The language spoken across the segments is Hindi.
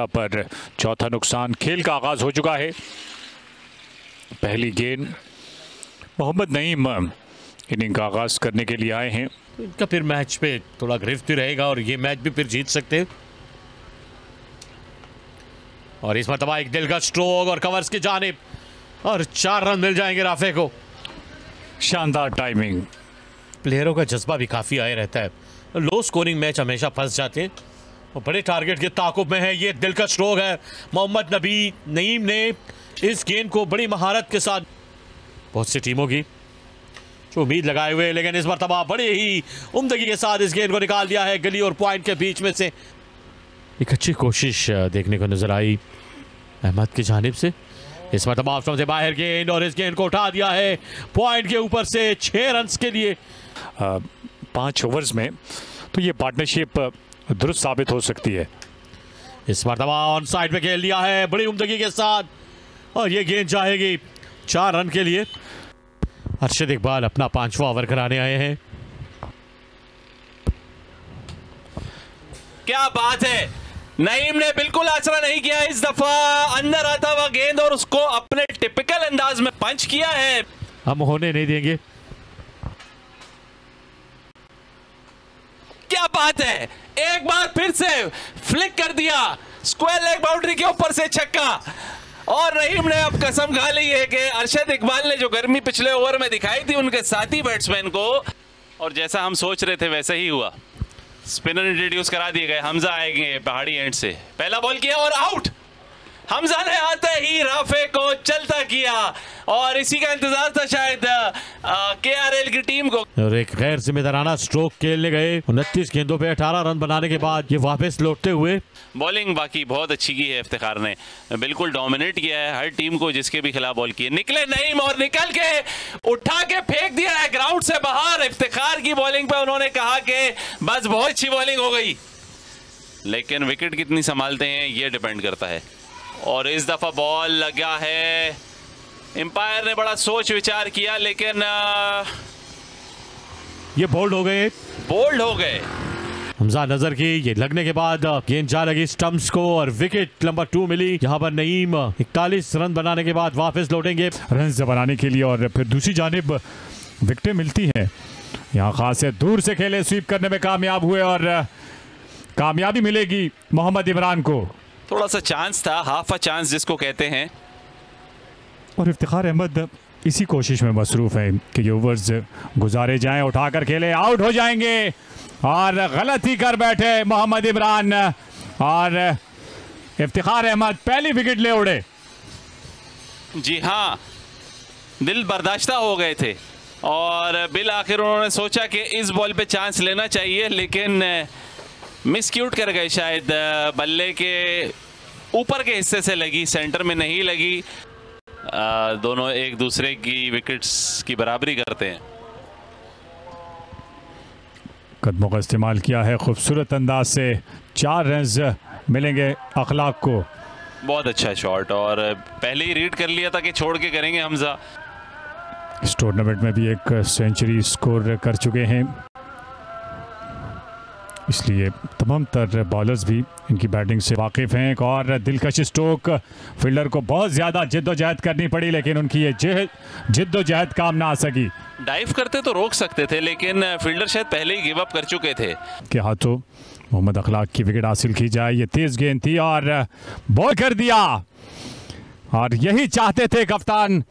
जगह पर चौथा नुकसान। खेल का आगाज हो चुका है। पहली गेंद मोहम्मद नईम इनिंग का आगाज करने के लिए आए हैं। तो इनका फिर मैच पे थोड़ा गिरफ्त भी रहेगा और ये मैच भी फिर जीत सकते हैं। और इस मरतबा एक दिल का स्ट्रोक और कवर्स की जानिब और 4 रन मिल जाएंगे राफे को। शानदार टाइमिंग। प्लेयरों का जज्बा भी काफ़ी आया रहता है। लो स्कोरिंग मैच हमेशा फंस जाते हैं और बड़े टारगेट के ताकुब में है। ये दिल का स्ट्रोक है। मोहम्मद नईम ने इस गेंद को बड़ी महारत के साथ, बहुत सी टीमों की जो उम्मीद लगाए हुए, लेकिन इस मरतबा बड़े ही उम्दगी के साथ इस गेंद को निकाल दिया है गली और पॉइंट के बीच में से। एक अच्छी कोशिश देखने को नजर आई अहमद की जानिब से। इस मरतबा ऑप्शन से बाहर गेंद और इस गेंद को उठा दिया है पॉइंट के ऊपर से 6 रन के लिए। 5 ओवर्स में तो ये पार्टनरशिप दुरुस्त साबित हो सकती है। इस मरतबा ऑन साइड पे खेल दिया है बड़ी उम्दगी के साथ और ये गेंद जाएगी 4 रन के लिए। अरशद इकबाल अपना 5वां ओवर कराने आए हैं। क्या बात है, नईम ने बिल्कुल आसरा नहीं किया इस दफा। अंदर आता हुआ गेंद और उसको अपने टिपिकल अंदाज में पंच किया है। हम होने नहीं देंगे। क्या बात है, एक बार फिर से फ्लिक कर दिया स्क्वायर लेग बाउंड्री के ऊपर से छक्का। और नईम ने अब कसम खा ली है कि अरशद इकबाल ने जो गर्मी पिछले ओवर में दिखाई थी उनके साथी बैट्समैन को, और जैसा हम सोच रहे थे वैसा ही हुआ। स्पिनर इंट्रोड्यूस करा दिए गए, हमजा आएंगे पहाड़ी एंड से। पहला बॉल किया और आउट। हमजा ने आते ही राफे को चलता किया और इसी का इंतजार था शायद केआरएल की टीम को। और एक गैर जिम्मेदाराना स्ट्रोक खेलने गए। 29 गेंदों पे 18 रन बनाने के बाद ये वापस लौटते हुए। बॉलिंग बाकी बहुत अच्छी की है इफ्तिखार ने, बिल्कुल डोमिनेट किया है हर टीम को जिसके भी खिलाफ बॉल किए। निकले नईम और निकल के उठा के फेंक दिया है ग्राउंड से बाहर। इफ्तिखार की बॉलिंग पे उन्होंने कहा कि बस बहुत अच्छी बॉलिंग हो गई, लेकिन विकेट कितनी संभालते हैं ये डिपेंड करता है। और इस दफा बॉल लगा है, एम्पायर ने बड़ा सोच विचार किया लेकिन ये बोल्ड हो गए। बोल्ड हो गए। हमजा नजर की, ये लगने के बाद गेंद जा लगी स्टंप्स को और विकेट नंबर 2 मिली। यहाँ पर नईम 41 रन बनाने के बाद वापस लौटेंगे रन बनाने के लिए और फिर दूसरी जानिब विकेटें मिलती हैं। यहाँ खास से दूर से खेले, स्वीप करने में कामयाब हुए और कामयाबी मिलेगी मोहम्मद इमरान को। थोड़ा सा चांस था, हाफ अ चांस जिसको कहते हैं। और इफ्तिखार अहमद इसी कोशिश में मसरूफ है कि ये ओवर्स गुजारे जाएं, उठाकर खेले, आउट हो जाएंगे। और गलती कर बैठे मोहम्मद इमरान और इफ्तिखार अहमद पहली विकेट ले उड़े। जी हाँ, दिल बर्दाश्ता हो गए थे और बिल आखिर उन्होंने सोचा कि इस बॉल पे चांस लेना चाहिए, लेकिन मिसक्यूट कर गए। शायद बल्ले के ऊपर के हिस्से से लगी, सेंटर में नहीं लगी। दोनों एक दूसरे की विकेट्स की बराबरी करते हैं। कदमों का इस्तेमाल किया है खूबसूरत अंदाज से। 4 रन मिलेंगे अखलाक को। बहुत अच्छा शॉट और पहले ही रीड कर लिया था कि छोड़ के करेंगे हमजा। इस टूर्नामेंट में भी एक सेंचुरी स्कोर कर चुके हैं, इसलिए तमाम तर बॉलर्स भी इनकी बैटिंग से वाकिफ हैं। एक और दिलकश स्ट्रोक, फील्डर को बहुत ज़्यादा जिद्दोजहद करनी पड़ी, लेकिन उनकी ये जिद्दोजहद काम ना आ सकी। डाइव करते तो रोक सकते थे, लेकिन फील्डर शायद पहले ही गिव अप कर चुके थे। के हाथों मोहम्मद अखलाक की विकेट हासिल की जाए। ये तेज गेंद थी और बॉल कर दिया, और यही चाहते थे कप्तान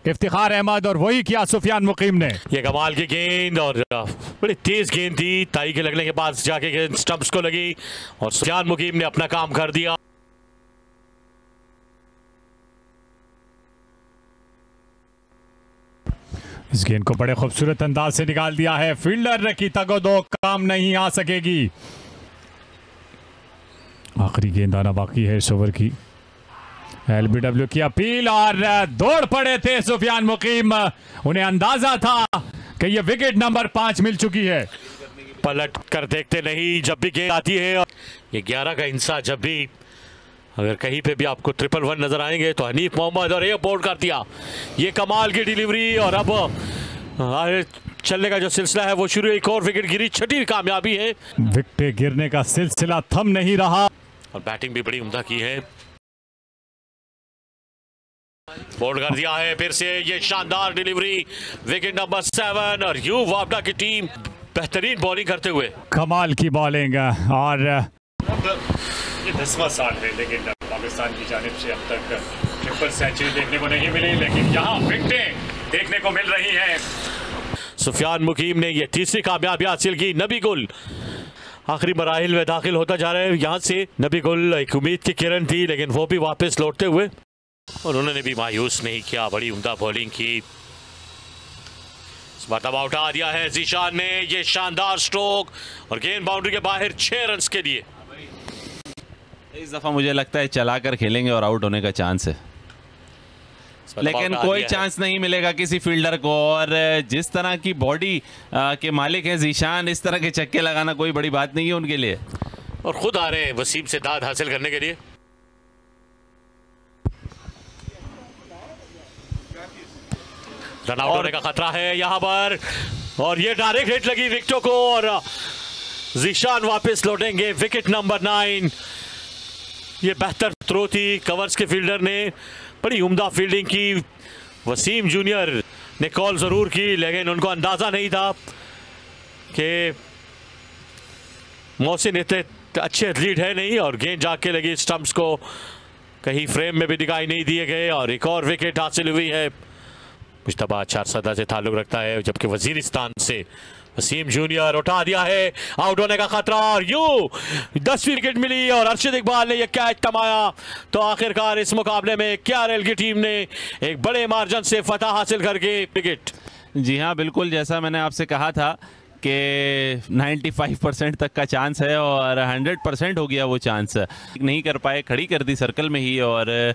इफ्तिखार अहमद और वही किया सुफियान मुकीम ने। ये कमाल की गेंद और बड़ी तेज गेंद थी। ताई के लगने के बाद जाके गेंद स्टंप्स को लगी और सुफियान मुकीम ने अपना काम कर दिया। इस गेंद को बड़े खूबसूरत अंदाज से निकाल दिया है। फील्डर की तगोदो काम नहीं आ सकेगी। आखिरी गेंद आना बाकी है इस ओवर की। एलबीडब्ल्यू की अपील और दौड़ पड़े थे सुफियान मुकीम। उन्हें अंदाजा था कि ये विकेट नंबर 5 मिल चुकी है। पलट कर देखते नहीं जब भी गेंद आती है। ये 11 का हिस्सा जब भी अगर कहीं पे भी आपको 111 नजर आएंगे तो हनीफ मोहम्मद, और ये बोल्ड कर दिया। ये कमाल की डिलीवरी और अब चलने का जो सिलसिला है वो शुरू। एक और विकेट गिरी, छठी कामयाबी है। विकेट गिरने का सिलसिला थम नहीं रहा। और बैटिंग भी बड़ी उम्दा की है। बोल्ड कर दिया है फिर से, ये शानदार डिलीवरी, विकेट नंबर 7 और यू वापडा की टीम बेहतरीन बॉलिंग करते हुए। कमाल की बॉलिंग और ये 10वां साल है, लेकिन पाकिस्तान की जानिब से अब तक ट्रिपल सेंचुरी देखने को नहीं मिली, लेकिन यहाँ विकेटें देखने को मिल रही हैं। सुफियान मुकीम ने ये तीसरी कामयाबी हासिल की। नबी गुल आखिरी मराहिल में दाखिल होता जा रहा है। यहाँ से नबी गुल एक उम्मीद की किरण थी, लेकिन वो भी वापस लौटते हुए और उन्होंने भी मायूस नहीं किया, बड़ी उम्दा बॉलिंग की। इस मरतबा उठा दिया है जीशान ने, ये शानदार स्ट्रोक और गेंद बाउंड्री के बाहर 6 रन के लिए। इस दफा मुझे लगता है चलाकर खेलेंगे और आउट होने का चांस है, लेकिन कोई चांस नहीं मिलेगा किसी फील्डर को। और जिस तरह की बॉडी के मालिक हैं जीशान, इस तरह के चक्के लगाना कोई बड़ी बात नहीं है उनके लिए। और खुद आ रहे हैं वसीम से दाद हासिल करने के लिए। रन आउट होने का खतरा है यहां पर, और ये डायरेक्ट हिट लगी विकेटों को और जीशान वापस लौटेंगे। Wicket number 9। ये बेहतर थ्रो थी, कवर्स के फील्डर ने बड़ी उम्दा फील्डिंग की। वसीम जूनियर ने कॉल जरूर की, लेकिन उनको अंदाजा नहीं था कि मोहसिन इतने अच्छे एथलीट है नहीं, और गेंद जाके लगी स्टंप्स को, कहीं फ्रेम में भी दिखाई नहीं दिए गए और एक और विकेट हासिल हुई है। मुश्तबा चारसदा से ताल्लुक रखता है, जबकि वजीरिस्तान से वसीम जूनियर उठा दिया है। आउट होने का खतरा और यूं 10वीं विकेट मिली और अर्शद इकबाल ने यह कैच थमाया। तो आखिरकार इस मुकाबले में KRL की टीम ने एक बड़े मार्जिन से फतह हासिल करके विकेट। जी हाँ, बिल्कुल जैसा मैंने आपसे कहा था कि 95% तक का चांस है और 100% हो गया वो चांस। नहीं कर पाए, खड़ी कर दी सर्कल में ही और